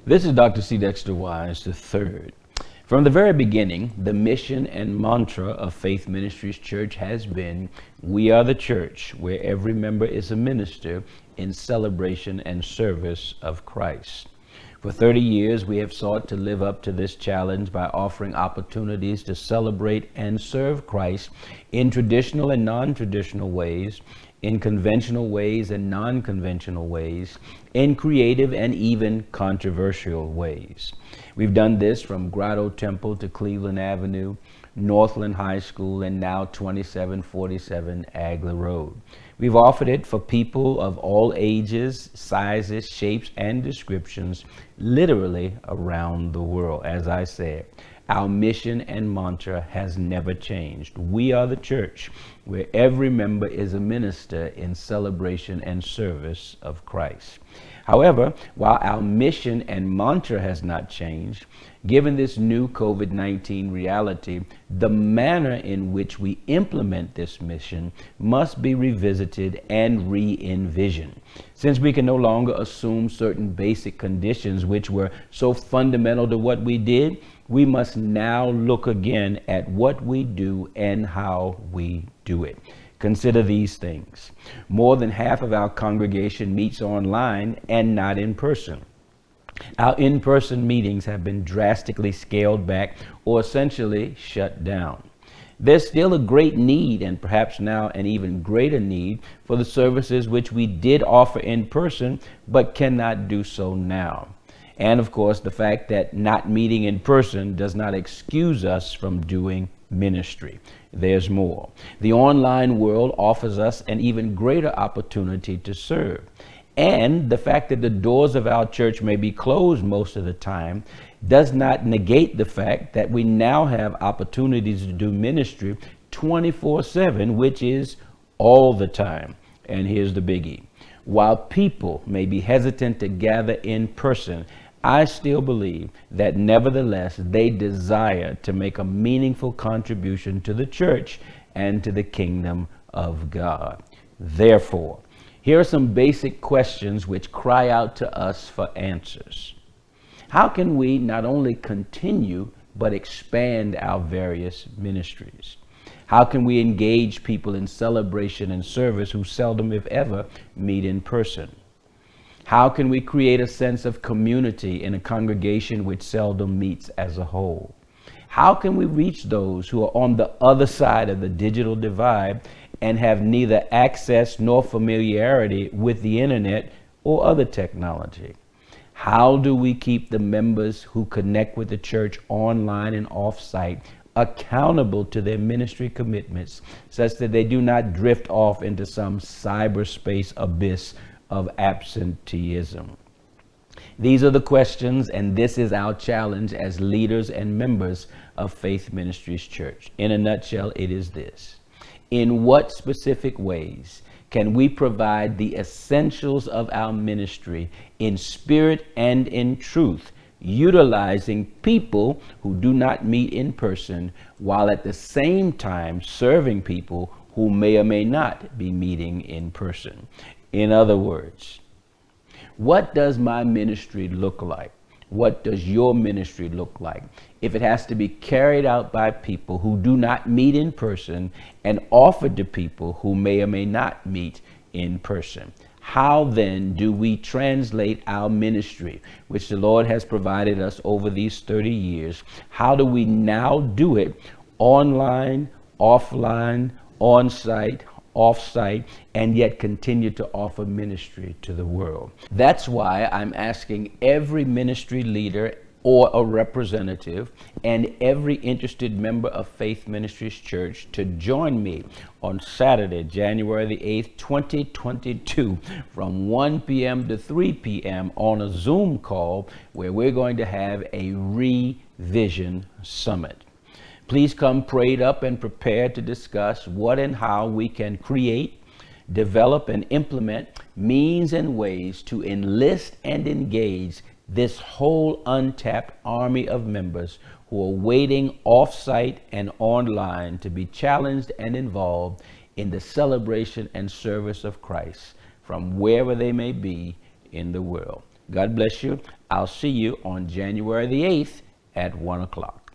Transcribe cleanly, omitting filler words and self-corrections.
This is Dr. C. Dexter Wise III. From the very beginning, the mission and mantra of Faith Ministries Church has been, "We are the church where every member is a minister in celebration and service of Christ." For 30 years, we have sought to live up to this challenge by offering opportunities to celebrate and serve Christ in traditional and non-traditional ways, in conventional ways and non-conventional ways, in creative and even controversial ways. We've done this from Grotto Temple to Cleveland Avenue, Northland High School, and now 2747 Agler Road. We've offered it for people of all ages, sizes, shapes, and descriptions, literally around the world. As I said, our mission and mantra has never changed. We are the church where every member is a minister in celebration and service of Christ. However, while our mission and mantra has not changed, given this new COVID-19 reality, the manner in which we implement this mission must be revisited and re-envisioned. Since we can no longer assume certain basic conditions which were so fundamental to what we did, we must now look again at what we do and how we do it. Consider these things. More than half of our congregation meets online and not in person. Our in-person meetings have been drastically scaled back or essentially shut down. There's still a great need, and perhaps now an even greater need, for the services which we did offer in person but cannot do so now. And of course, the fact that not meeting in person does not excuse us from doing ministry. There's more. The online world offers us an even greater opportunity to serve. And the fact that the doors of our church may be closed most of the time does not negate the fact that we now have opportunities to do ministry 24/7, which is all the time. And here's the biggie. While people may be hesitant to gather in person, I still believe that nevertheless they desire to make a meaningful contribution to the church and to the kingdom of God. Therefore, here are some basic questions which cry out to us for answers. How can we not only continue but expand our various ministries? How can we engage people in celebration and service who seldom, if ever, meet in person? How can we create a sense of community in a congregation which seldom meets as a whole? How can we reach those who are on the other side of the digital divide and have neither access nor familiarity with the internet or other technology? How do we keep the members who connect with the church online and off-site accountable to their ministry commitments such that they do not drift off into some cyberspace abyss of absenteeism? These are the questions, and this is our challenge as leaders and members of Faith Ministries Church. In a nutshell, it is this. In what specific ways can we provide the essentials of our ministry in spirit and in truth, utilizing people who do not meet in person, while at the same time serving people who may or may not be meeting in person? In other words, what does my ministry look like? What does your ministry look like if it has to be carried out by people who do not meet in person and offered to people who may or may not meet in person? How then do we translate our ministry, which the Lord has provided us over these 30 years? How do we now do it online, offline, on-site, off-site, and yet continue to offer ministry to the world? That's why I'm asking every ministry leader or a representative and every interested member of Faith Ministries Church to join me on Saturday, January the 8th, 2022, from 1 p.m. to 3 p.m. on a Zoom call where we're going to have a Revision Summit. Please come prayed up and prepared to discuss what and how we can create, develop, and implement means and ways to enlist and engage this whole untapped army of members who are waiting off-site and online to be challenged and involved in the celebration and service of Christ from wherever they may be in the world. God bless you. I'll see you on January the 8th at 1 o'clock.